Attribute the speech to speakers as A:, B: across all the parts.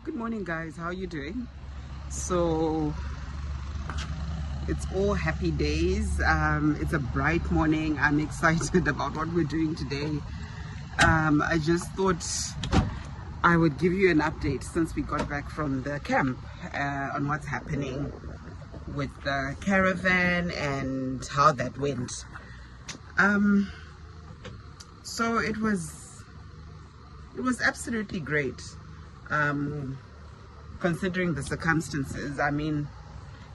A: Good morning, guys. How are you doing? So it's all happy days. It's a bright morning. I'm excited about what we're doing today. I just thought I would give you an update since we got back from the camp on what's happening with the caravan and how that went. So it was absolutely great. Considering the circumstances, I mean,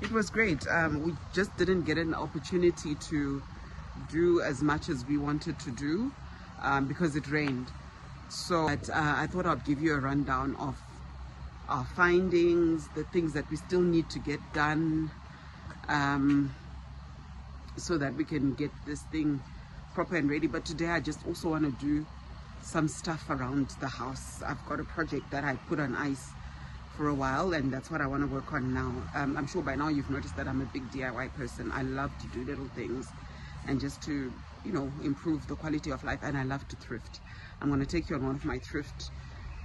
A: it was great. We just didn't get an opportunity to do as much as we wanted to do because it rained. So I thought I'd give you a rundown of our findings, the things that we still need to get done, so that we can get this thing proper and ready. But today I just also want to do some stuff around the house. I've got a project that I put on ice for a while, and that's what I want to work on now. I'm sure by now you've noticed that I'm a big DIY person. I love to do little things and just to, you know, improve the quality of life, and I love to thrift. I'm going to take you on one of my thrift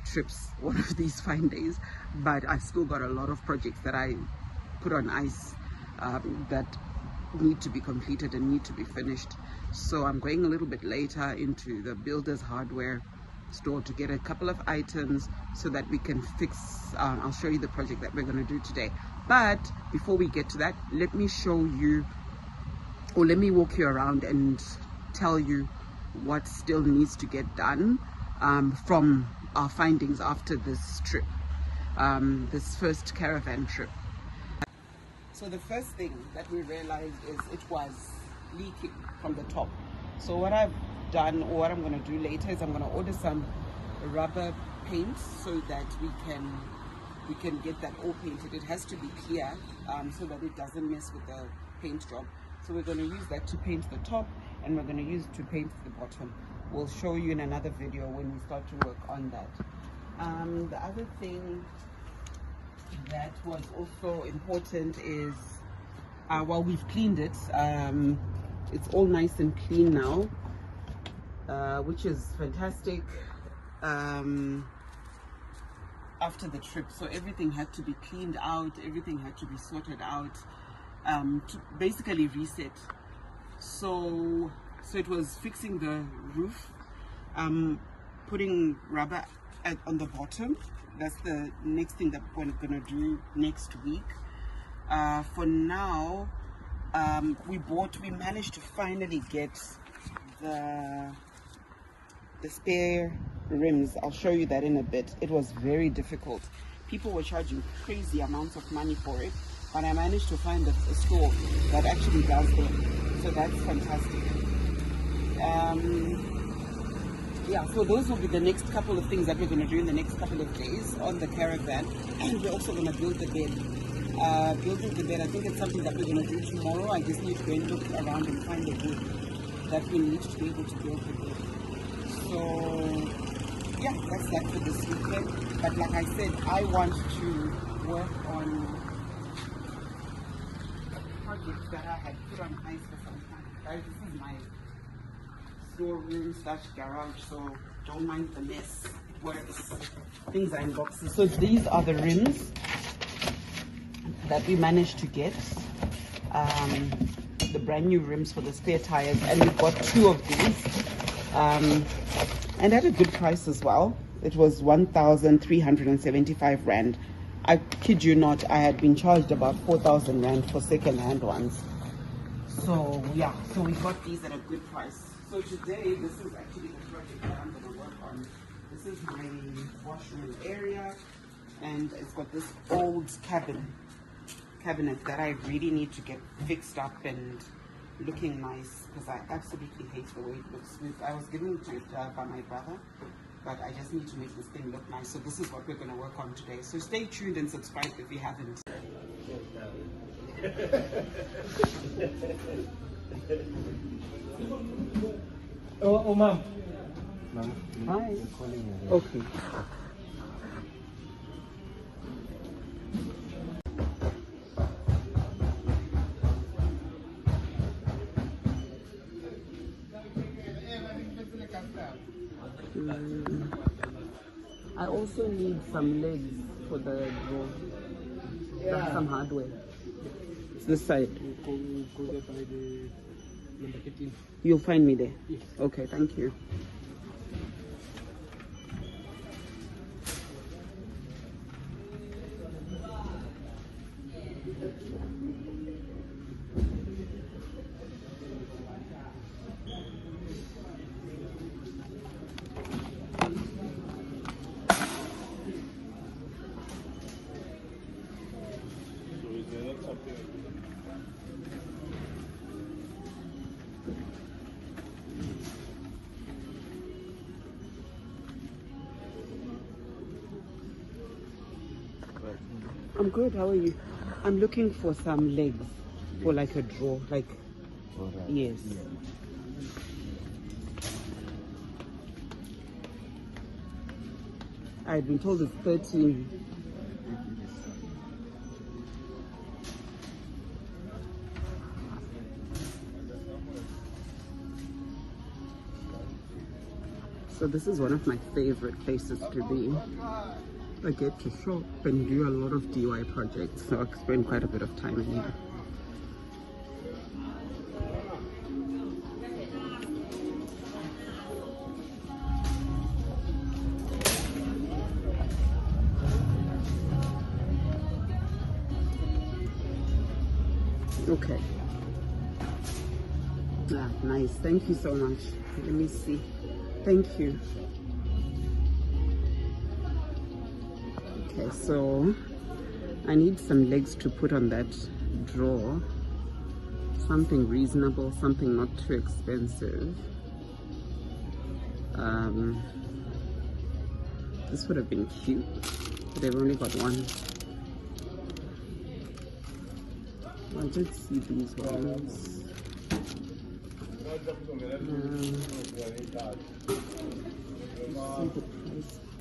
A: trips one of these fine days, but I've still got a lot of projects that I put on ice that need to be completed and need to be finished. So I'm going a little bit later into the builder's hardware store to get a couple of items so that we can fix. I'll show you the project that we're going to do today. But before we get to that, let me show you, or let me walk you around and tell you what still needs to get done from our findings after this trip, this first caravan trip. So the first thing that we realized is it was leaking from the top. So what I've done, or what I'm going to do later, is I'm going to order some rubber paint so that we can get that all painted. It has to be clear so that it doesn't mess with the paint job. So we're going to use that to paint the top, and we're going to use it to paint the bottom. We'll show you in another video when we start to work on that. The other thing that was also important is, well, we've cleaned it. It's all nice and clean now, which is fantastic. After the trip, so everything had to be cleaned out, everything had to be sorted out, to basically reset. So it was fixing the roof, putting rubber on the bottom. That's the next thing that we're gonna do next week. For now, we managed to finally get the spare rims. I'll show you that in a bit. It was very difficult. People were charging crazy amounts of money for it, but I managed to find a store that actually does them. So that's fantastic. Yeah, so those will be the next couple of things that we're going to do in the next couple of days on the caravan. And we're also going to build the bed. Building the bed, I think it's something that we're going to do tomorrow. I just need to go and look around and find the wood that we need to be able to build the bed. So yeah, that's that for this weekend. But like I said, I want to work on projects that I had put on ice for some time. Guys, this is my storeroom / garage, so don't mind the mess. It works. Things are in boxes. So these are the rims that we managed to get, the brand new rims for the spare tires, and we got 2 of these, and at a good price as well. It was 1,375 rand. I kid you not, I had been charged about 4,000 rand for second-hand ones. So yeah, so we got these at a good price. So today, this is actually the project that I'm going to work on. This is my washroom area, and it's got this old cabinet that I really need to get fixed up and looking nice, because I absolutely hate the way it looks. I was given it by my brother, but I just need to make this thing look nice. So this is what we're going to work on today. So stay tuned and subscribe if you haven't.
B: Oh, mom.
A: Hi. Okay. I also need some legs for the drawer. That's some hardware. It's this side.
B: Go there by the number 13.
A: You'll find me there?
B: Yes.
A: Okay, thank you. I'm good, how are you? I'm looking for some legs for like a drawer, like, yes. I've been told it's 13. So this is one of my favorite places to be. I get to shop and do a lot of DIY projects, so I spend quite a bit of time in here. Okay. Ah, nice. Thank you so much. Let me see. Thank you. Okay, so I need some legs to put on that drawer. Something reasonable, something not too expensive. This would have been cute, but they've only got one. I did see these ones.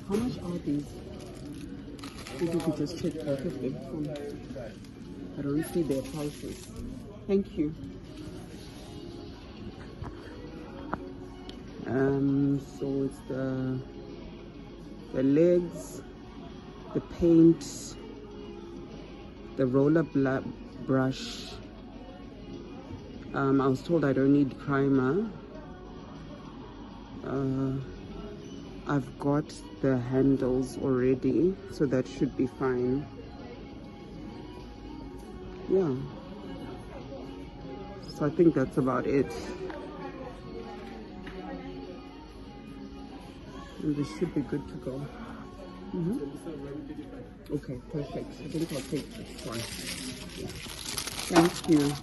A: How much are these? If you could just check both of them. I don't see their prices. Thank you. So it's the legs, the paint, the roller brush. I was told I don't need primer. I've got the handles already, so that should be fine. Yeah. So I think that's about it. And this should be good to go. Okay, perfect. I think I'll take this one. Yeah. Thank you.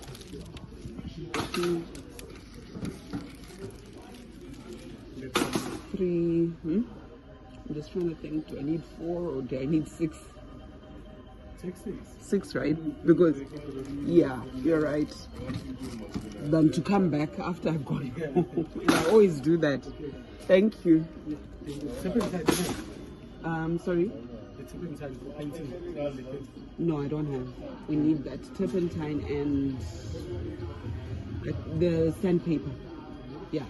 A: Three. I'm just trying to think, do I need 4 or do I need 6? 6, right? Because, yeah, you're right. Than to come back after I've gone home. And I always do that. Thank you. Sorry? No, I don't have. We need that turpentine and the sandpaper. Yeah.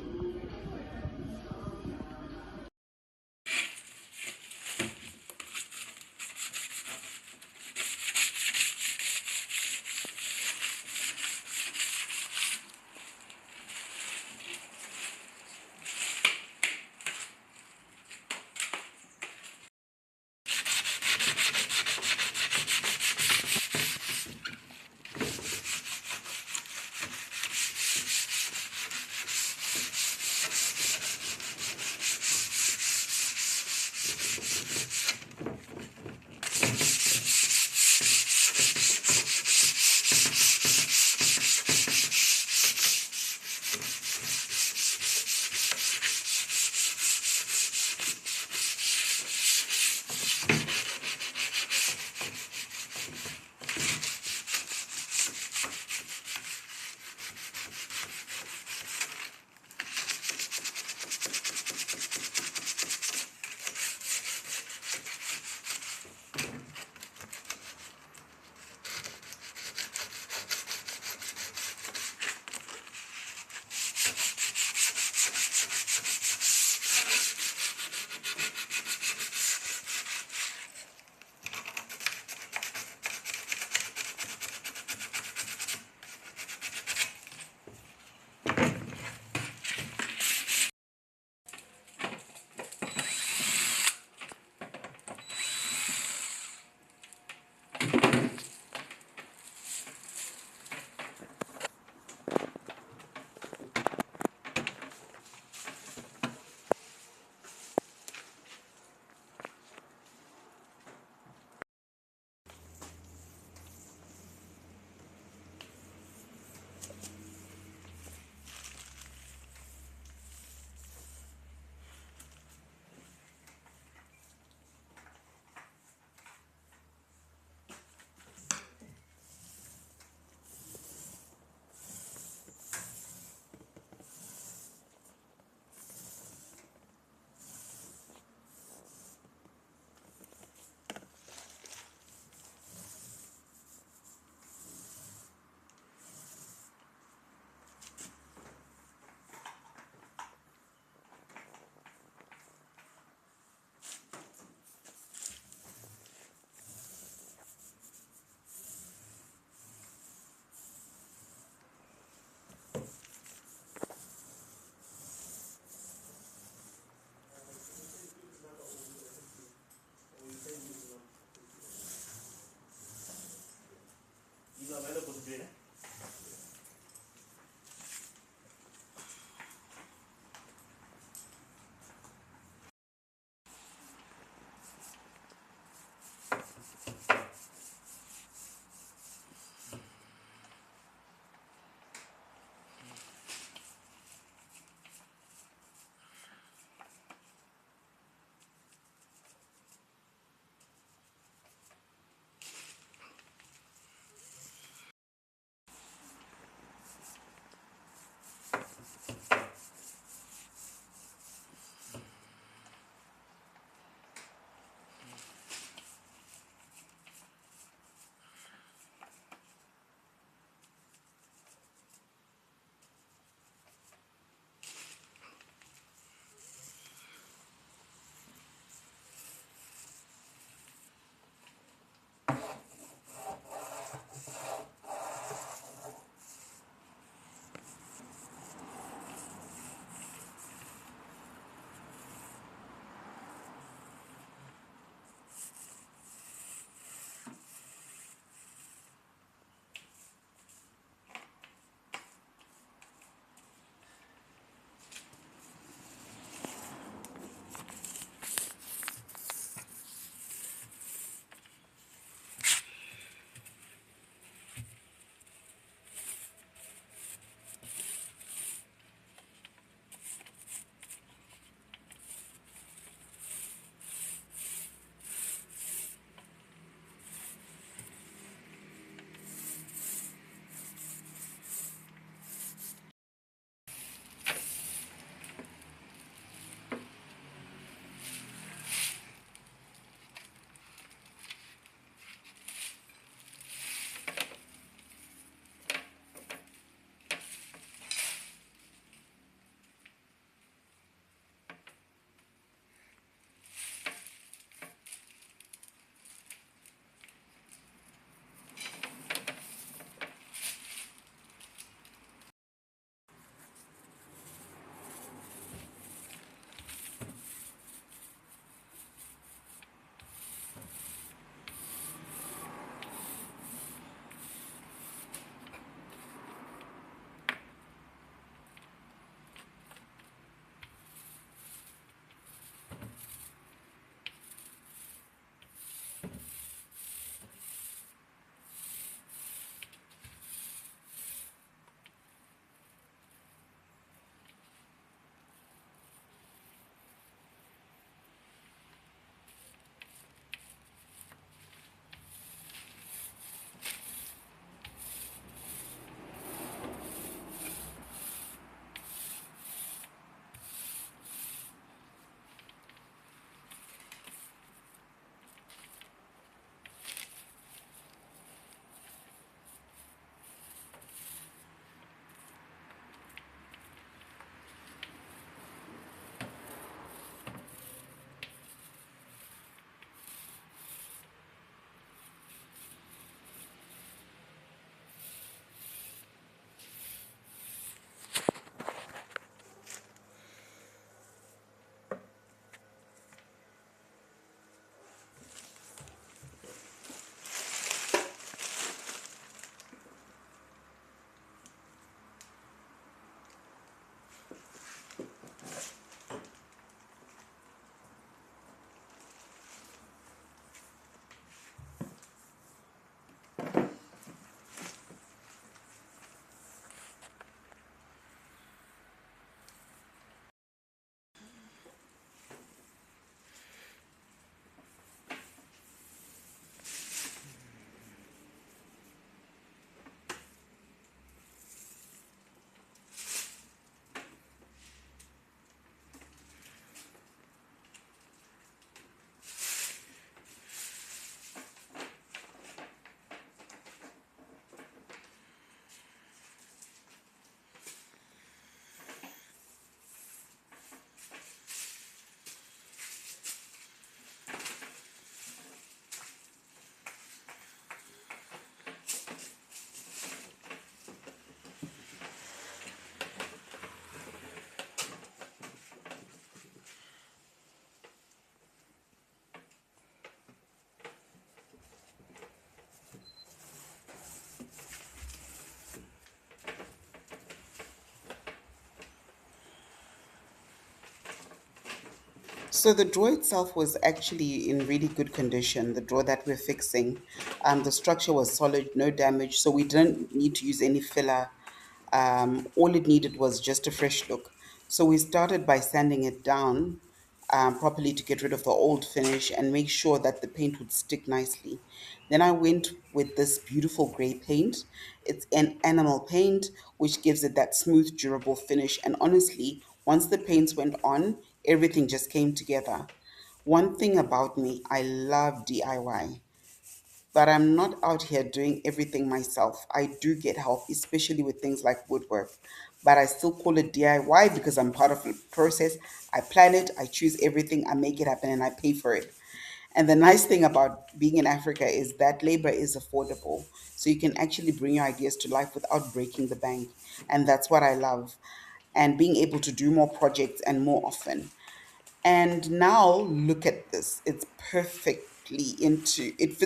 A: So the drawer itself was actually in really good condition. The drawer that we're fixing, the structure was solid, no damage, so we didn't need to use any filler. All it needed was just a fresh look. So we started by sanding it down properly to get rid of the old finish and make sure that the paint would stick nicely. Then I went with this beautiful gray paint. It's an animal paint, which gives it that smooth, durable finish. And honestly, once the paints went on, everything just came together. One thing about me, I love DIY, but I'm not out here doing everything myself. I do get help, especially with things like woodwork. But I still call it DIY because I'm part of the process. I plan it, I choose everything, I make it happen, and I pay for it. And the nice thing about being in Africa is that labor is affordable. So you can actually bring your ideas to life without breaking the bank. And that's what I love. And being able to do more projects and more often. And now look at this. It fits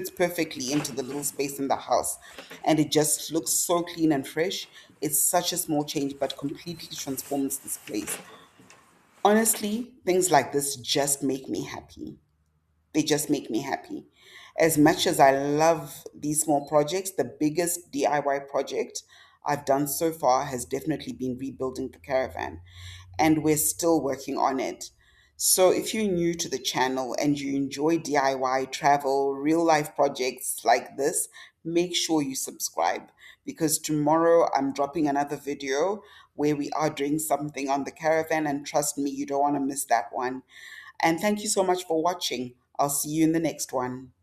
A: perfectly into the little space in the house. And it just looks so clean and fresh. It's such a small change, but completely transforms this place. Honestly, things like this just make me happy. They just make me happy. As much as I love these small projects, the biggest DIY project I've done so far has definitely been rebuilding the caravan, and we're still working on it. So, if you're new to the channel and you enjoy DIY, travel, real life projects like this, make sure you subscribe because tomorrow I'm dropping another video where we are doing something on the caravan, and trust me, you don't want to miss that one. And thank you so much for watching. I'll see you in the next one.